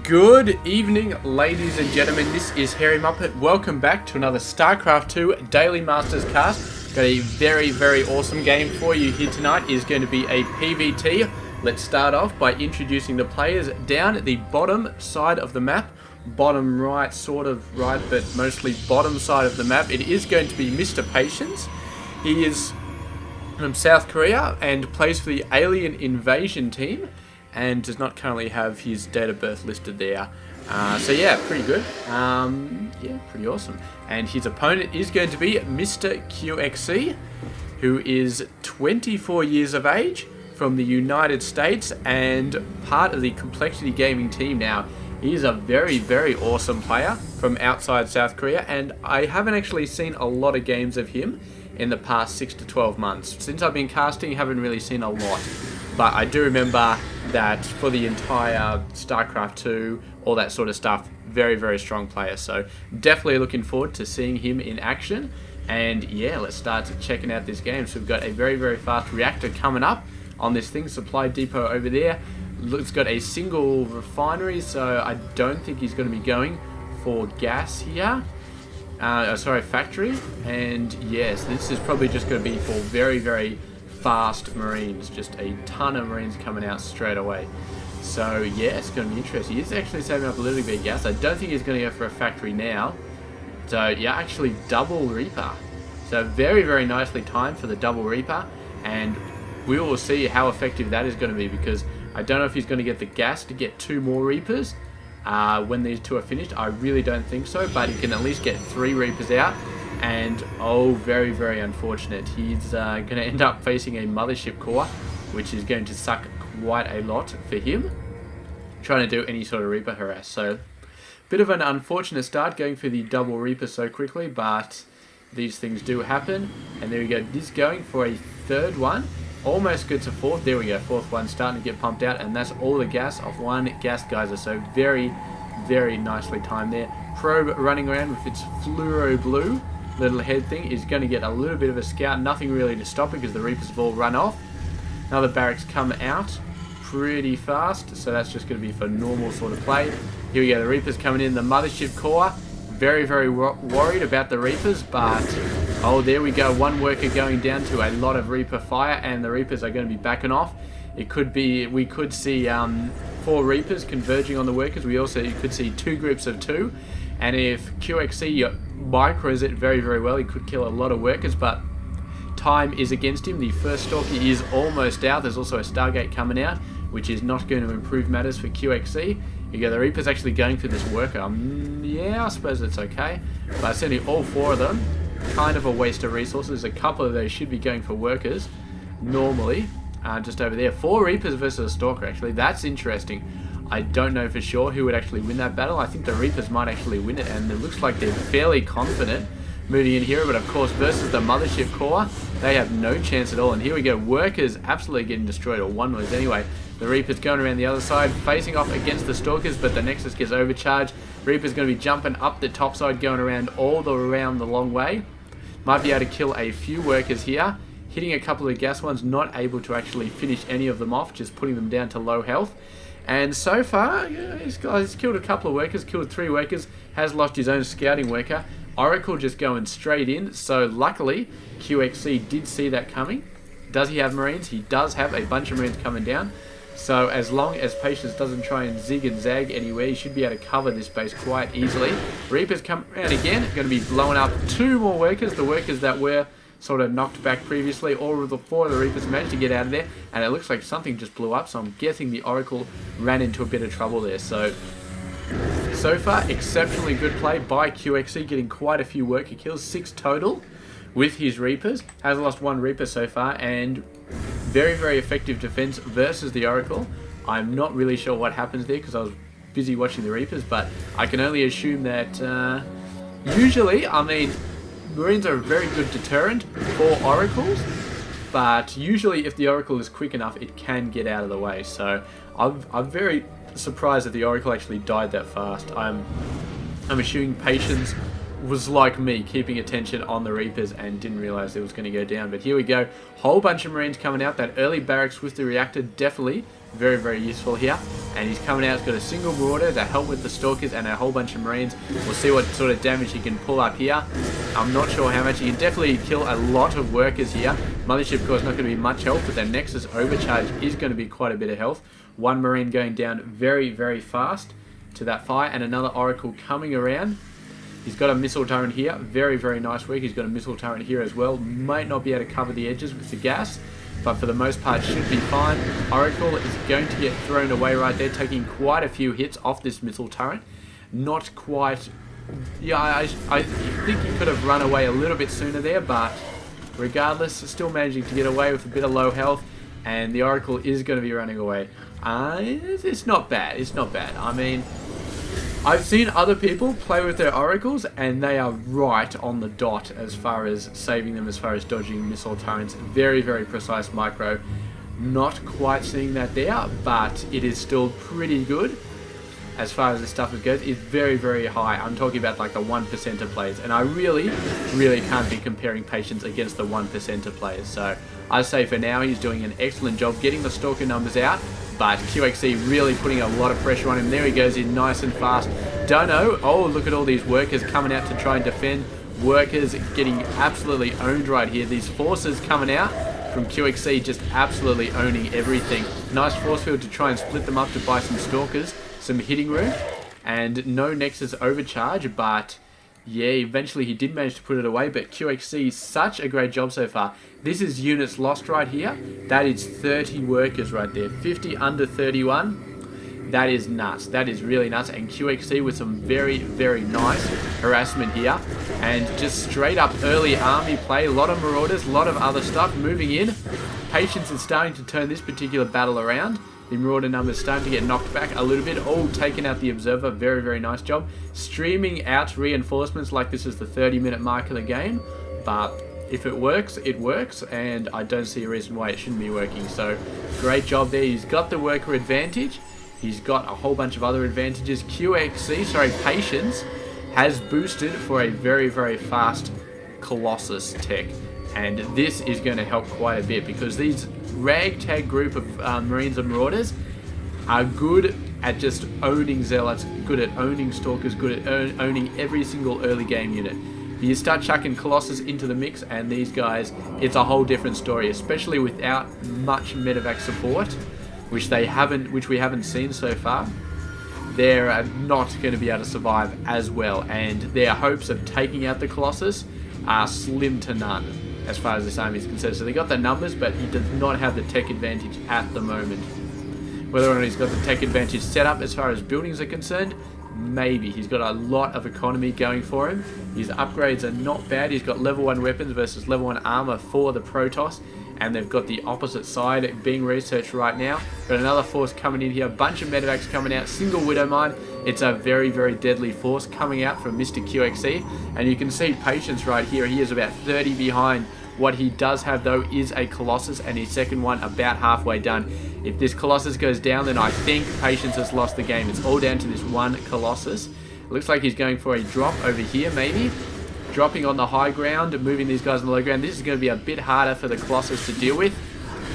Good evening, ladies and gentlemen. This is Harry Muppet. Welcome back to another Starcraft 2 Daily Masters cast. Got a very awesome game for you here tonight. It is going to be a PvT. Let's start off by introducing the players down at the bottom side of the map. Bottom right, sort of right, but mostly bottom side of the map. It is going to be Mr. Patience. He is from South Korea and plays for the Alien Invasion team, and does not currently have his date of birth listed there. So yeah, pretty good. Yeah, pretty awesome. And his opponent is going to be Mr. QXC, who is 24 years of age, from the United States, and part of the Complexity Gaming team now. He's a very awesome player from outside South Korea, and I haven't actually seen a lot of games of him in the past 6 to 12 months. Since I've been casting, I haven't really seen a lot. But I do remember that for the entire StarCraft 2, all that sort of stuff, very strong player. So definitely looking forward to seeing him in action. And yeah, let's start checking out this game. So we've got a very fast reactor coming up on this thing, supply depot over there. It's got a single refinery, so I don't think he's going to be going for gas here. Sorry, factory. And yes, this is probably just going to be for very fast Marines. Just a ton of Marines coming out straight away. So yeah, it's going to be interesting. He's actually saving up a little bit of gas. I don't think he's going to go for a factory now. So yeah, actually double Reaper. So very nicely timed for the double Reaper. And we will see how effective that is going to be, because I don't know if he's going to get the gas to get 2 more Reapers when these 2 are finished. I really don't think so, but he can at least get 3 Reapers out. And oh, very unfortunate. He's going to end up facing a mothership core, which is going to suck quite a lot for him, trying to do any sort of Reaper harass. So bit of an unfortunate start going for the double Reaper so quickly, but these things do happen. And there we go. This going for a 3rd one. Almost gets a 4th. There we go. 4th one starting to get pumped out, and that's all the gas of 1 gas geyser. So very nicely timed there. Probe running around with its fluoro blue little head thing is going to get a little bit of a scout. Nothing really to stop it because the Reapers have all run off. Another barracks come out pretty fast, so that's just going to be for normal sort of play. Here we go. The Reapers coming in. The mothership core. Very worried about the Reapers, but oh, there we go. 1 worker going down to a lot of Reaper fire, and the Reapers are going to be backing off. It could be, we could see 4 Reapers converging on the workers. We also could see 2 groups of 2, and if QXC micros it very well, he could kill a lot of workers, but time is against him. The first Stalker is almost out. There's also a Stargate coming out, which is not going to improve matters for QXC. You go, the Reaper's actually going for this worker. Yeah, I suppose it's okay. But certainly all 4 of them, kind of a waste of resources. A couple of those should be going for workers, normally. Just over there. 4 Reapers versus a Stalker, actually. That's interesting. I don't know for sure who would actually win that battle. I think the Reapers might actually win it, and it looks like they're fairly confident moving in here. But of course, versus the mothership core, they have no chance at all. And here we go. Workers absolutely getting destroyed, or 1 was anyway. The Reaper's going around the other side, facing off against the Stalkers, but the Nexus gets overcharged. Reaper's going to be jumping up the top side, going around around the long way. Might be able to kill a few workers here. Hitting a couple of gas ones, not able to actually finish any of them off, just putting them down to low health. And so far, yeah, he's killed a couple of workers, killed 3 workers, has lost his own scouting worker. Oracle just going straight in, so luckily QXC did see that coming. Does he have Marines? He does have a bunch of Marines coming down. So as long as Patience doesn't try and zig and zag anywhere, he should be able to cover this base quite easily. Reapers come around again, going to be blowing up 2 more workers, the workers that were sort of knocked back previously. All of the 4 of the Reapers managed to get out of there, and it looks like something just blew up, so I'm guessing the Oracle ran into a bit of trouble there. So far, exceptionally good play by QXC, getting quite a few worker kills, 6 total with his Reapers. Has lost 1 Reaper so far, and very effective defense versus the Oracle. I'm not really sure what happens there because I was busy watching the Reapers, but I can only assume that usually, I mean, Marines are a very good deterrent for Oracles, but usually if the Oracle is quick enough, it can get out of the way. So I'm very surprised that the Oracle actually died that fast. I'm assuming Patience was like me, keeping attention on the Reapers and didn't realize it was going to go down. But here we go. Whole bunch of Marines coming out. That early barracks with the reactor, definitely very useful here. And he's coming out, he's got a single Marauder to help with the Stalkers and a whole bunch of Marines. We'll see what sort of damage he can pull up here. I'm not sure how much. He can definitely kill a lot of workers here. Mothership, of course, not going to be much health, but their Nexus Overcharge is going to be quite a bit of health. One Marine going down very, very fast to that fire, and another Oracle coming around. He's got a missile turret here. Very, very nice work. He's got a missile turret here as well. Might not be able to cover the edges with the gas, but for the most part should be fine. Oracle is going to get thrown away right there, taking quite a few hits off this missile turret. Not quite... Yeah, I think he could have run away a little bit sooner there, but regardless, still managing to get away with a bit of low health, and the Oracle is going to be running away. It's not bad. It's not bad. I mean, I've seen other people play with their Oracles, and they are right on the dot as far as saving them, as far as dodging missile turrets. Very, very precise micro. Not quite seeing that there, but it is still pretty good. As far as the stuff it goes, it's very, very high. I'm talking about like the 1%er players, and I really can't be comparing Patience against the 1%er players. So I say for now he's doing an excellent job getting the Stalker numbers out, but QXC really putting a lot of pressure on him. There he goes in nice and fast. Dono, oh, look at all these workers coming out to try and defend. Workers getting absolutely owned right here. These forces coming out from QXC just absolutely owning everything. Nice force field to try and split them up to buy some Stalkers, some hitting room, and no Nexus Overcharge, but yeah, eventually he did manage to put it away. But QXC, such a great job so far. This is units lost right here. That is 30 workers right there. 50 under 31. That is nuts. That is really nuts. And QXC with some very, very nice harassment here. And just straight up early army play. A lot of Marauders, a lot of other stuff moving in. Patience is starting to turn this particular battle around. The Marauder numbers starting to get knocked back a little bit. All taking out the Observer. Very, very nice job. Streaming out reinforcements like this is the 30-minute mark of the game. But if it works, it works. And I don't see a reason why it shouldn't be working. So, great job there. He's got the worker advantage. He's got a whole bunch of other advantages. Patience has boosted for a very, very fast Colossus tech. And this is going to help quite a bit because these ragtag group of Marines and Marauders are good at just owning Zealots, good at owning Stalkers, good at owning every single early game unit. You start chucking Colossus into the mix and these guys, it's a whole different story, especially without much medevac support, which we haven't seen so far. They're not going to be able to survive as well, and their hopes of taking out the Colossus are slim to none as far as this army is concerned. So they got the numbers, but he does not have the tech advantage at the moment. Whether or not he's got the tech advantage set up as far as buildings are concerned, maybe. He's got a lot of economy going for him. His upgrades are not bad. He's got level 1 weapons versus level 1 armor for the Protoss, and they've got the opposite side being researched right now. Got another force coming in here, a bunch of medevacs coming out, single Widow Mine. It's a very, very deadly force coming out from Mr. QXC, and you can see Patience right here. He is about 30 behind. What he does have though is a Colossus, and his second one about halfway done. If this Colossus goes down, then I think Patience has lost the game. It's all down to this one Colossus. It looks like he's going for a drop over here maybe. Dropping on the high ground and moving these guys on the low ground. This is going to be a bit harder for the Colossus to deal with.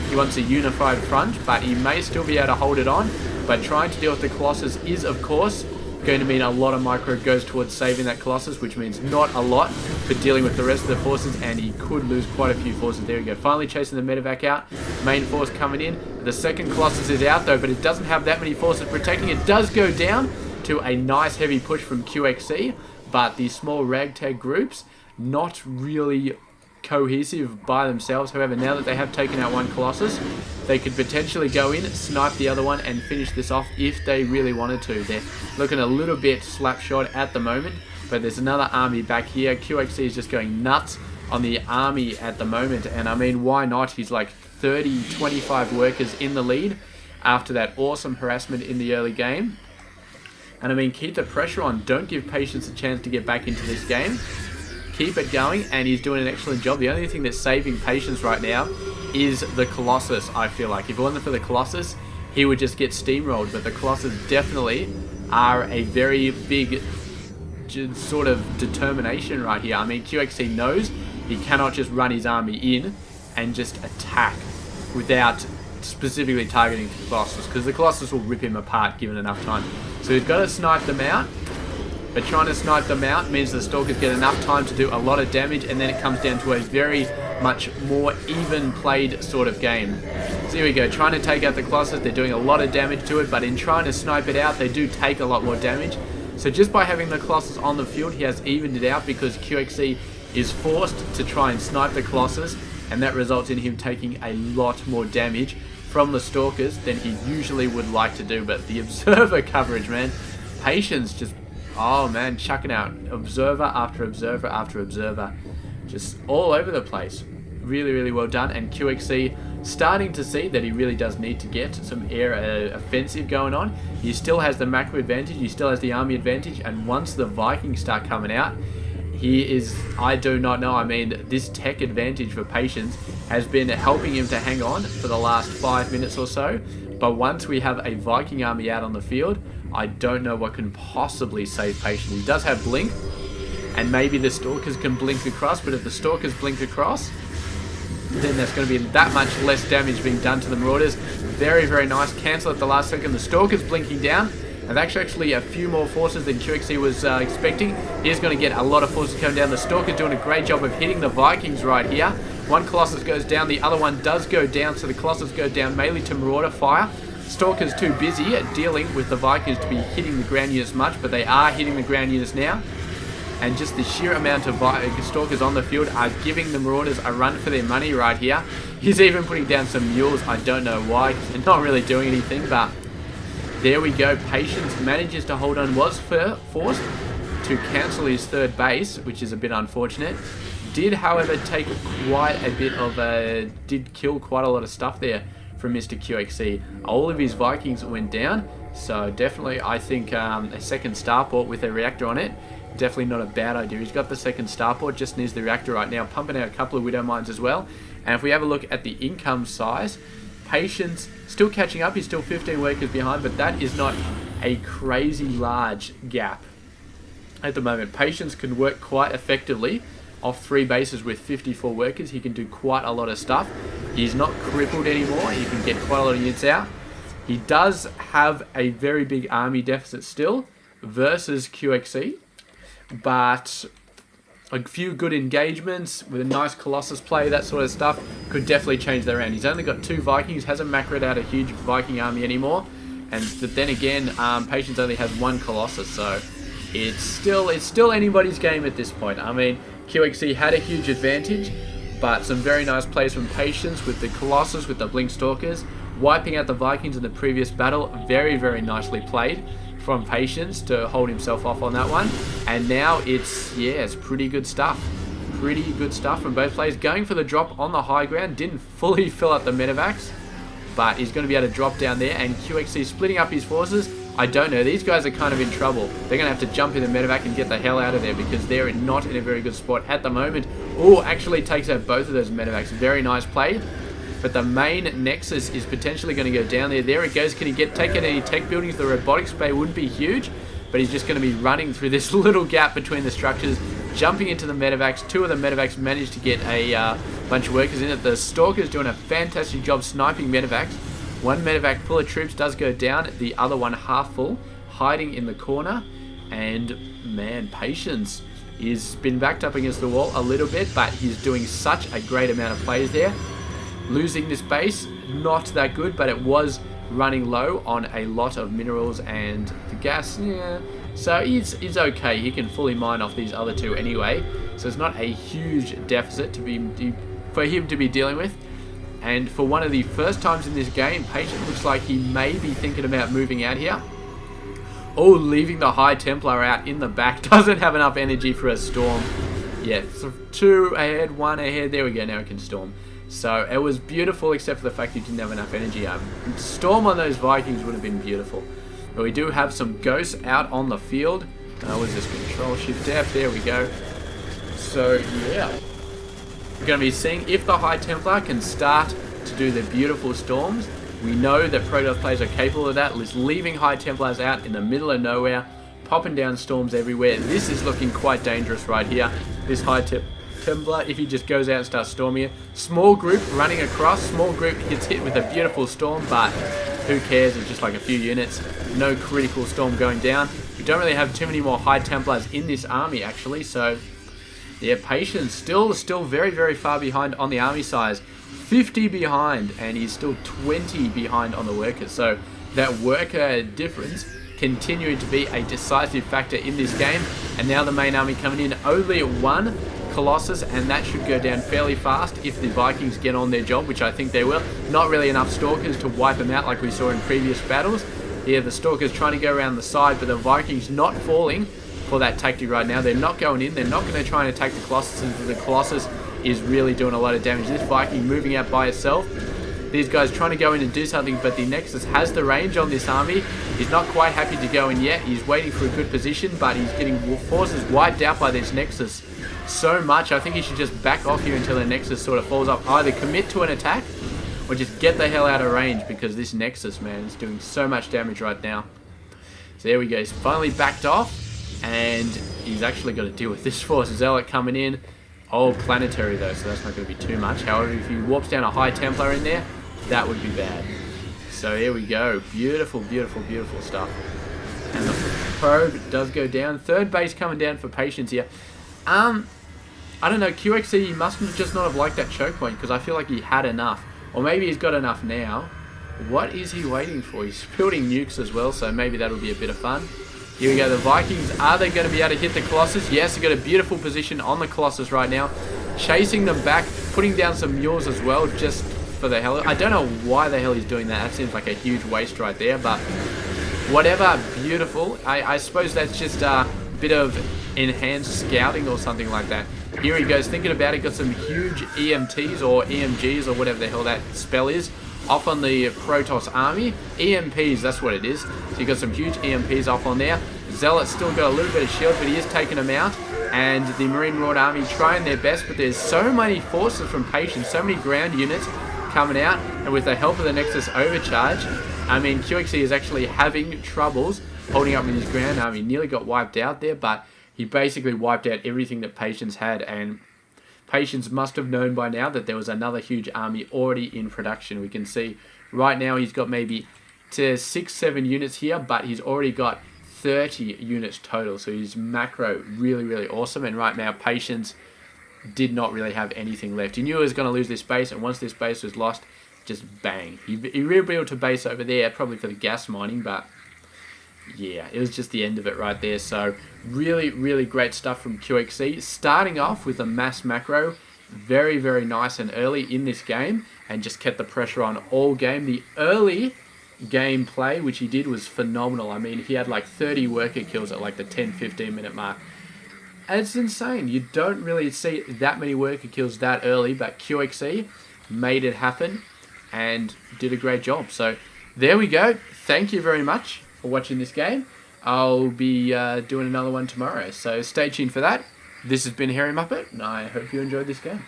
He wants a unified front, but he may still be able to hold it on. But trying to deal with the Colossus is, of course, going to mean a lot of micro goes towards saving that Colossus, which means not a lot for dealing with the rest of the forces, and he could lose quite a few forces. There we go. Finally chasing the medevac out. Main force coming in. The second Colossus is out though, but it doesn't have that many forces protecting. It does go down to a nice heavy push from QXC. But these small ragtag groups, not really cohesive by themselves. However, now that they have taken out one Colossus, they could potentially go in, snipe the other one, and finish this off if they really wanted to. They're looking a little bit slapshot at the moment, but there's another army back here. QXC is just going nuts on the army at the moment, and I mean, why not? He's like 30, 25 workers in the lead after that awesome harassment in the early game. And I mean, keep the pressure on. Don't give Patience a chance to get back into this game. Keep it going, and he's doing an excellent job. The only thing that's saving Patience right now is the Colossus, I feel like. If it wasn't for the Colossus, he would just get steamrolled. But the Colossus definitely are a very big sort of determination right here. I mean, QXC knows he cannot just run his army in and just attack without specifically targeting the Colossus, because the Colossus will rip him apart given enough time. So he's got to snipe them out, but trying to snipe them out means the Stalkers get enough time to do a lot of damage, and then it comes down to a very much more even played sort of game. So here we go, trying to take out the Colossus. They're doing a lot of damage to it, but in trying to snipe it out, they do take a lot more damage. So just by having the Colossus on the field, he has evened it out, because QXC is forced to try and snipe the Colossus, and that results in him taking a lot more damage from the Stalkers than he usually would like to do. But the Observer coverage, man, Patience just, oh man, chucking out Observer after Observer after Observer, just all over the place. Really, really well done. And QXC starting to see that he really does need to get some air offensive going on. He still has the macro advantage, he still has the army advantage, and once the Vikings start coming out, he is, I do not know, I mean, this tech advantage for Patience has been helping him to hang on for the last 5 minutes or so. But once we have a Viking army out on the field, I don't know what can possibly save Patience. He does have Blink, and maybe the Stalkers can blink across, but if the Stalkers blink across, then there's going to be that much less damage being done to the Marauders. Very, very nice. Cancel at the last second. The Stalkers blinking down. And actually a few more forces than QXC was expecting. He's going to get a lot of forces coming down. The Stalkers doing a great job of hitting the Vikings right here. One Colossus goes down, the other one does go down, so the Colossus go down mainly to Marauder fire. Stalkers too busy at dealing with the Vikings to be hitting the ground units much, but they are hitting the ground units now. And just the sheer amount of Stalkers on the field are giving the Marauders a run for their money right here. He's even putting down some mules. I don't know why. They're not really doing anything, but there we go. Patience manages to hold on. Was forced to cancel his third base, which is a bit unfortunate. Did, however, take quite a bit of a... did kill quite a lot of stuff there from Mr. QXC. All of his Vikings went down. So definitely, I think a second starport with a reactor on it, definitely not a bad idea. He's got the second starport, just needs the reactor right now, pumping out a couple of Widow Mines as well. And if we have a look at the income size, Patience still catching up. He's still 15 workers behind, but that is not a crazy large gap at the moment. Patience can work quite effectively off 3 bases with 54 workers. He can do quite a lot of stuff. He's not crippled anymore. He can get quite a lot of units out. He does have a very big army deficit still versus QXC, but a few good engagements with a nice Colossus play, that sort of stuff, could definitely change their end. He's only got 2 Vikings, hasn't macroed out a huge Viking army anymore, but then again, Patience only has 1 Colossus, so it's still anybody's game at this point. I mean, QXC had a huge advantage, but some very nice plays from Patience with the Colossus, with the Blink Stalkers, wiping out the Vikings in the previous battle. Very, very nicely played from Patience to hold himself off on that one. And now it's pretty good stuff. Pretty good stuff from both players. Going for the drop on the high ground. Didn't fully fill up the medevacs, but he's going to be able to drop down there. And QXC splitting up his forces. I don't know. These guys are kind of in trouble. They're going to have to jump in the medevac and get the hell out of there, because they're not in a very good spot at the moment. Oh, actually takes out both of those medevacs. Very nice play. But the main nexus is potentially going to go down there. There it goes. Can he take out any tech buildings? The robotics bay wouldn't be huge, but he's just going to be running through this little gap between the structures, jumping into the medevacs. 2 of the medevacs managed to get a bunch of workers in it. The Stalker's doing a fantastic job sniping medevacs. 1 medevac full of troops does go down. The other one half full, hiding in the corner. And man, Patience is been backed up against the wall a little bit, but he's doing such a great amount of plays there. Losing this base, not that good, but it was running low on a lot of minerals and the gas, yeah. So he's okay. He can fully mine off these other 2 anyway. So it's not a huge deficit for him to be dealing with. And for one of the first times in this game, Patient looks like he may be thinking about moving out here. Oh, leaving the High Templar out in the back. Doesn't have enough energy for a storm. Yeah, so 2 ahead, 1 ahead. There we go, now it can storm. So it was beautiful, except for the fact he didn't have enough energy. Storm on those Vikings would have been beautiful. But we do have some ghosts out on the field. What is this? Control Shift F. There we go. So yeah, we're going to be seeing if the High Templar can start to do the beautiful storms. We know that Protoss players are capable of that. Just leaving High Templars out in the middle of nowhere, popping down storms everywhere. This is looking quite dangerous right here. This High Templar if he just goes out and starts storming it. Small group running across. Small group gets hit with a beautiful storm, but who cares? It's just like a few units. No critical storm going down. We don't really have too many more High Templars in this army, actually, so yeah, Patience still very, very far behind on the army size. 50 behind, and he's still 20 behind on the workers. So that worker difference continuing to be a decisive factor in this game. And now the main army coming in, only one Colossus, and that should go down fairly fast if the Vikings get on their job, which I think they will. Not really enough Stalkers to wipe them out like we saw in previous battles. Here the Stalkers trying to go around the side, but the Vikings not falling for that tactic right now. They're not going in. They're not going to try and attack the Colossus, and the Colossus is really doing a lot of damage. This Viking moving out by itself. These guys trying to go in and do something, but the Nexus has the range on this army. He's not quite happy to go in yet. He's waiting for a good position, but he's getting forces wiped out by this Nexus so much. I think he should just back off here until the Nexus sort of falls off. Either commit to an attack or just get the hell out of range, because this Nexus, man, is doing so much damage right now. So there we go. He's finally backed off, and he's actually got to deal with this Force Zealot coming in. Oh, planetary though, so that's not going to be too much. However, if he warps down a High Templar in there, that would be bad. So here we go. Beautiful, beautiful, beautiful stuff. And the probe does go down. Third base coming down for Patience here. I don't know, QXC must just not have liked that choke point, because I feel like he had enough. Or maybe he's got enough now. What is he waiting for? He's building nukes as well, so maybe that'll be a bit of fun. Here we go, the Vikings, are they going to be able to hit the Colossus? Yes, they've got a beautiful position on the Colossus right now. Chasing them back, putting down some mules as well, just for the hell of it. I don't know why the hell he's doing that. That seems like a huge waste right there, but whatever, beautiful. I suppose that's just a bit of enhanced scouting or something like that. Here he goes, thinking about it, got some huge EMTs or EMGs or whatever the hell that spell is, off on the Protoss army. EMPs, that's what it is. So you got some huge EMPs off on there. Zealot's still got a little bit of shield, but he is taking them out. And the Marine Lord army trying their best, but there's so many forces from Patience, so many ground units coming out, and with the help of the Nexus overcharge, I mean, QXE is actually having troubles holding up with his ground army. Nearly got wiped out there, but he basically wiped out everything that Patience had, and Patience must have known by now that there was another huge army already in production. We can see right now he's got maybe 6-7 units here, but he's already got 30 units total. So his macro really awesome. And right now Patience did not really have anything left. He knew he was going to lose this base, and once this base was lost, just bang. He rebuilt a base over there, probably for the gas mining, but yeah, it was just the end of it right there. So really great stuff from QXC. Starting off with a mass macro, very nice and early in this game, and just kept the pressure on all game. The early gameplay, which he did, was phenomenal. I mean, he had like 30 worker kills at like the 10-15 minute mark. And it's insane. You don't really see that many worker kills that early, but QXC made it happen and did a great job. So there we go. Thank you very much for watching this game. I'll be doing another one tomorrow, so stay tuned for that. This has been Hairy Muppet, and I hope you enjoyed this game.